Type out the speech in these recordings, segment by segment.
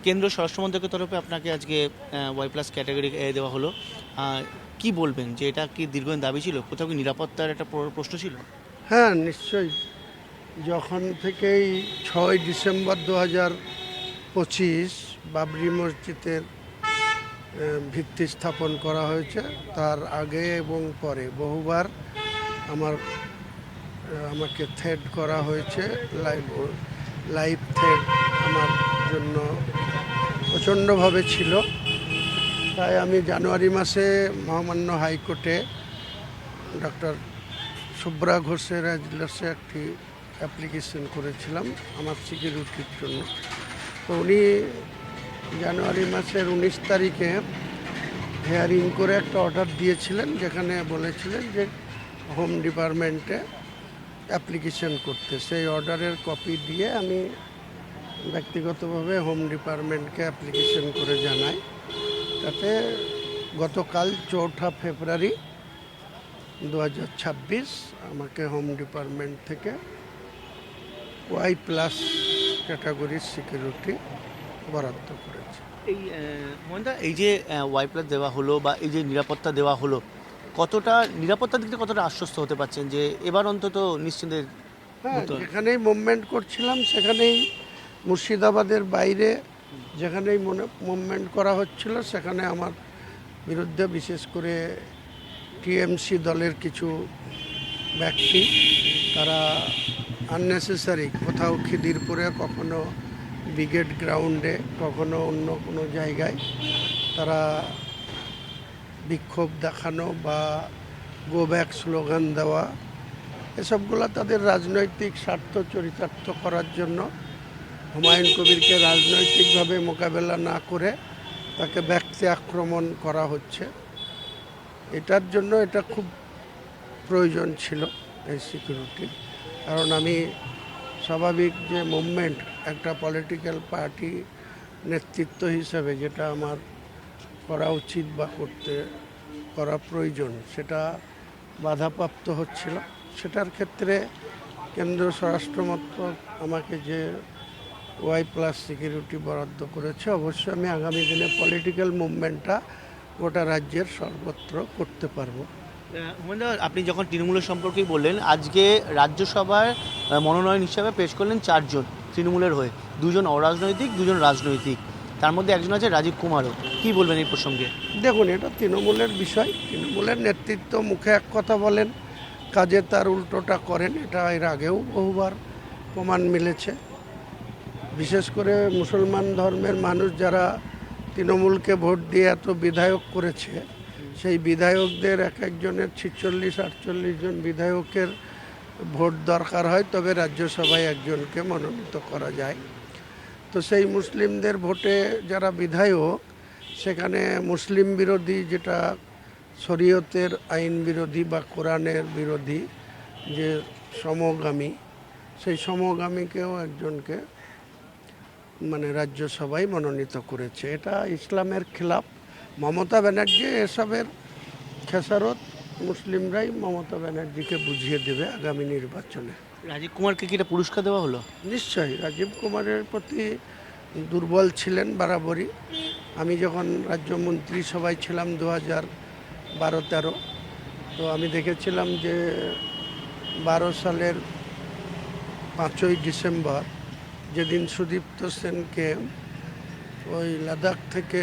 কেন্দ্র স্বরাষ্ট্রমন্ত্রকের তরফে আপনাকে আজকে ওয়াই প্লাস ক্যাটাগরি দেওয়া হলো। কি বলবেন যে এটা কি দীর্ঘদিন দাবি ছিল, কোথাও কি নিরাপত্তার একটা প্রশ্ন ছিল? হ্যাঁ, নিশ্চয়ই। যখন থেকেই 6 ডিসেম্বর 2025 বাবরি মসজিদের ভিত্তি স্থাপন করা হয়েছে, তার আগে এবং পরে বহুবার আমাকে থ্রেট করা হয়েছে। লাইভ থ্রেট আমার জন্য প্রচণ্ডভাবে ছিল। তাই আমি জানুয়ারি মাসে মহামান্য হাইকোর্টে ডক্টর শুভ্রা ঘোষের এজলাসে একটি অ্যাপ্লিকেশন করেছিলাম আমার সিকিউরিটির জন্য। তো উনি জানুয়ারি মাসের 19 তারিখে হিয়ারিং করে একটা অর্ডার দিয়েছিলেন, যেখানে বলেছিলেন যে হোম ডিপার্টমেন্টে অ্যাপ্লিকেশন করতে। সেই অর্ডারের কপি দিয়ে আমি ব্যক্তিগতভাবে হোম ডিপার্টমেন্টকে অ্যাপ্লিকেশন করে জানাই। তাতে গতকাল 4 ফেব্রুয়ারি 2026 আমাকে হোম ডিপার্টমেন্ট থেকে ওয়াই প্লাস ক্যাটাগরির সিকিউরিটি বরাদ্দ করেছে। এই যে ওয়াই প্লাস দেওয়া হলো বা এই যে নিরাপত্তা দেওয়া হলো, কতটা নিরাপত্তার দিক থেকে কতটা আশ্বস্ত হতে পারছেন যে এবার অন্তত নিশ্চিন্তে? হ্যাঁ, যেখানেই মুভমেন্ট করছিলাম সেখানেই মুর্শিদাবাদের বাইরে যেখানেই মুভমেন্ট করা হচ্ছিল সেখানে আমার বিরুদ্ধে বিশেষ করে টিএমসি দলের কিছু ব্যক্তি, তারা আননেসেসারি কোথাও খিদিরপুরে, কখনো ব্রিগেড গ্রাউন্ডে, কখনো অন্য কোনো জায়গায় তারা বিক্ষোভ দেখানো বা গো ব্যাক স্লোগান দেওয়া, এসবগুলো তাদের রাজনৈতিক স্বার্থ চরিতার্থ করার জন্য হুমায়ুন কবিরকে রাজনৈতিকভাবে মোকাবেলা না করে তাকে ব্যক্তি আক্রমণ করা হচ্ছে। এটার জন্য এটা খুব প্রয়োজন ছিল এই সিকিউরিটি। কারণ আমি স্বাভাবিক যে মুভমেন্ট একটা পলিটিক্যাল পার্টি নেতৃত্ব হিসেবে যেটা আমার করা উচিত বা করা প্রয়োজন, সেটা বাধাপ্রাপ্ত হচ্ছিল। সেটার ক্ষেত্রে কেন্দ্র স্বরাষ্ট্র মন্ত্রক আমাকে যে ওয়াই প্লাস সিকিউরিটি বরাদ্দ করেছে, অবশ্যই আমি আগামী দিনে পলিটিক্যাল মুভমেন্টটা গোটা রাজ্যের সর্বত্র করতে পারবো। আপনি যখন তৃণমূলের সম্পর্কেই বললেন, আজকে রাজ্যসভার মনোনয়ন হিসাবে পেশ করলেন 4 জন তৃণমূলের হয়ে, 2 জন অরাজনৈতিক, 2 জন রাজনৈতিক, তার মধ্যে একজন আছে রাজীব কুমারও। কি বলবেন এই প্রসঙ্গে? দেখুন, এটা তৃণমূলের বিষয়। তৃণমূলের নেতৃত্ব মুখে এক কথা বলেন, কাজে তার উল্টোটা করেন। এটা এর আগেও বহুবার প্রমাণ মিলেছে। বিশেষ করে মুসলমান ধর্মের মানুষ যারা তৃণমূলকে ভোট দিয়ে এত বিধায়ক করেছে, সেই বিধায়কদের এক একজনের 46-48 জন বিধায়কের ভোট দরকার হয়, তবে রাজ্যসভায় একজনকে মনোনীত করা যায়। তো সেই মুসলিমদের ভোটে যারা বিধায়ক, সেখানে মুসলিম বিরোধী, যেটা শরীয়তের আইন বিরোধী বা কোরআনের বিরোধী, যে সমগামী, সেই সমগামীকেও একজনকে রাজ্যসভায় মনোনীত করেছে। এটা ইসলামের খেলাফ। মমতা ব্যানার্জি এসবের খেসারত মুসলিমরাই মমতা ব্যানার্জিকে বুঝিয়ে দেবে আগামী নির্বাচনে। রাজীব কুমারকে কি এটা পুরস্কার দেওয়া হলো? নিশ্চয়ই। রাজীব কুমারের প্রতি দুর্বল ছিলেন বরাবরই। আমি যখন রাজ্য মন্ত্রিসভায় ছিলাম 2012-13, তো আমি দেখেছিলাম যে 12 সালের 5ই ডিসেম্বর যেদিন সুদীপ্ত সেনকে ওই লাদাখ থেকে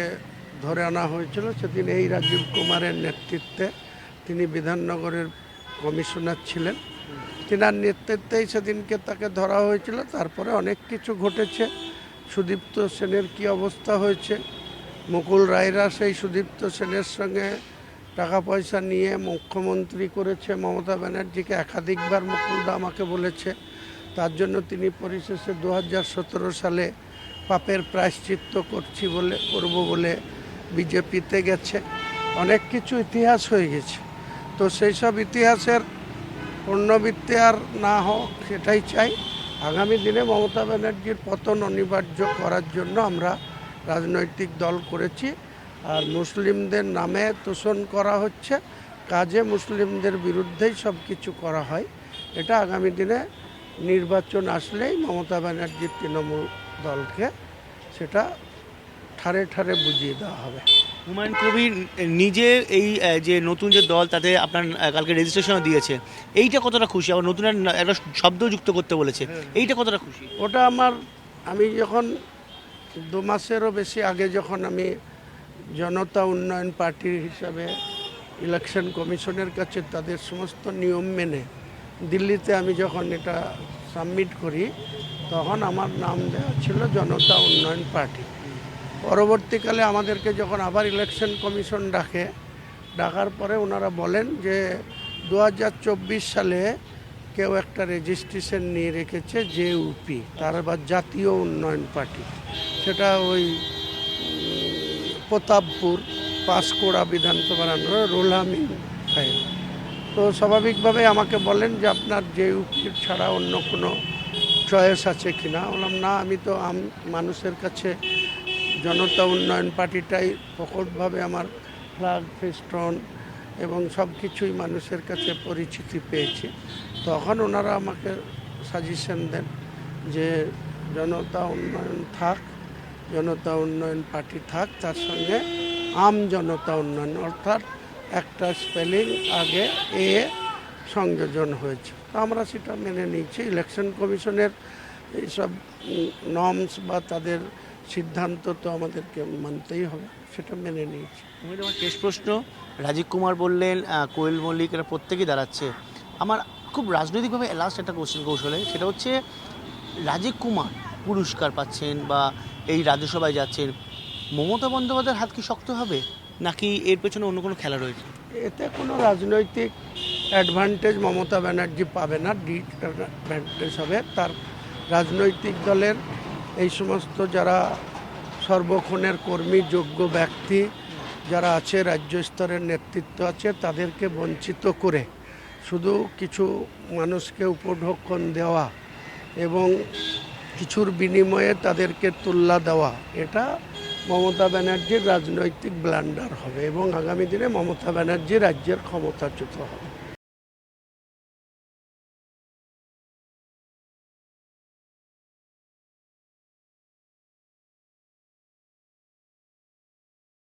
ধরে আনা হয়েছিল, সেদিন এই রাজীব কুমারের নেতৃত্বে, তিনি বিধাননগরের কমিশনার ছিলেন, তিনার নেতৃত্বেই সেদিনকে তাকে ধরা হয়েছিল। তারপরে অনেক কিছু ঘটেছে। সুদীপ্ত সেনের কি অবস্থা হয়েছে, মুকুল রায়রা সেই সুদীপ্ত সেনের সঙ্গে টাকা পয়সা নিয়ে মুখ্যমন্ত্রী করেছে মমতা ব্যানার্জিকে, একাধিকবার মুকুলদা আমাকে বলেছে। তার জন্য তিনি পরিশেষে 2017 সালে পাপের প্রায়শ্চিত্ত করব বলে বিজেপিতে গেছে। অনেক কিছু ইতিহাস হয়ে গেছে। তো সেই সব ইতিহাসের পুনরাবৃত্তি আর না হোক, সেটাই চাই। আগামী দিনে মমতা ব্যানার্জির পতন অনিবার্য করার জন্য আমরা রাজনৈতিক দল করেছি। আর মুসলিমদের নামে তোষণ করা হচ্ছে, কাজে মুসলিমদের বিরুদ্ধেই সব কিছু করা হয়। এটা আগামী দিনে নির্বাচন আসলেই মমতা ব্যানার্জির তৃণমূল দলকে সেটা ঠারে ঠারে বুঝিয়ে দেওয়া হবে। হুমায়ুন কবির নিজে এই যে নতুন যে দল তাতে আপনার কালকে রেজিস্ট্রেশনও দিয়েছে, এইটা কতটা খুশি? আবার নতুন একটা শব্দ যুক্ত করতে বলেছে, এইটা কতটা খুশি? ওটা আমি যখন 2 মাসেরও বেশি আগে যখন আমি জনতা উন্নয়ন পার্টি হিসাবে ইলেকশন কমিশনের কাছে তাদের সমস্ত নিয়ম মেনে দিল্লিতে আমি যখন এটা সাবমিট করি, তখন আমার নাম দেওয়া ছিল জনতা উন্নয়ন পার্টি। পরবর্তীকালে আমাদেরকে যখন আবার ইলেকশন কমিশন ডাকার পরে ওনারা বলেন যে 2024 সালে কেউ একটা রেজিস্ট্রেশন নিয়ে রেখেছে জেইউপি, তার আবার জাতীয় উন্নয়ন পার্টি, সেটা ওই প্রতাপপুর পাঁশকুড়া বিধানসভার আন্ডারে রুহুল আমিন সাহেব। তো স্বাভাবিকভাবে আমাকে বলেন যে আপনার জেইউপি ছাড়া অন্য কোনো চয়েস আছে কিনা। বললাম না, আমি তো মানুষের কাছে জনতা উন্নয়ন পার্টিটাই প্রকটভাবে আমার ফ্ল্যাগ ফেস্টন এবং সব কিছুই মানুষের কাছে পরিচিতি পেয়েছি। তখন ওনারা আমাকে সাজেশন দেন যে জনতা উন্নয়ন থাক, জনতা উন্নয়ন পার্টি থাক, তার সঙ্গে জনতা উন্নয়ন, অর্থাৎ একটা স্পেলিং আগে এ সংযোজন হয়েছে। তো আমরা সেটা মেনে নিয়েছি। ইলেকশন কমিশনের এইসব নর্মস বা তাদের সিদ্ধান্ত তো আমাদেরকে মানতেই হবে, সেটা মেনে নিয়েছি। আমার শেষ প্রশ্ন, রাজীব কুমার বললেন কোয়েল মল্লিক, এরা প্রত্যেকেই দাঁড়াচ্ছে। আমার খুব রাজনৈতিকভাবে লাস্ট একটা কোশ্চেন কৌশলে, সেটা হচ্ছে রাজীব কুমার পুরস্কার পাচ্ছেন বা এই রাজ্যসভায় যাচ্ছেন, মমতা বন্দ্যোপাধ্যায়ের হাত কি শক্ত হবে, নাকি এর পেছনে অন্য কোনো খেলা রয়েছে? এতে কোনো রাজনৈতিক অ্যাডভান্টেজ মমতা ব্যানার্জি পাবে না, ডিসঅ্যাডভান্টেজ হবে তার রাজনৈতিক দলের এই সমস্ত যারা সর্বক্ষণের কর্মী, যোগ্য ব্যক্তি যারা আছে, রাজ্য স্তরের নেতৃত্ব আছে, তাদেরকে বঞ্চিত করে শুধু কিছু মানুষকে উপঢৌকন দেওয়া এবং কিছুর বিনিময়ে তাদেরকে তুল্লা দেওয়া, এটা মমতা ব্যানার্জির রাজনৈতিক ব্লান্ডার হবে এবং আগামী দিনে মমতা ব্যানার্জি রাজ্যের ক্ষমতাচ্যুত হবে।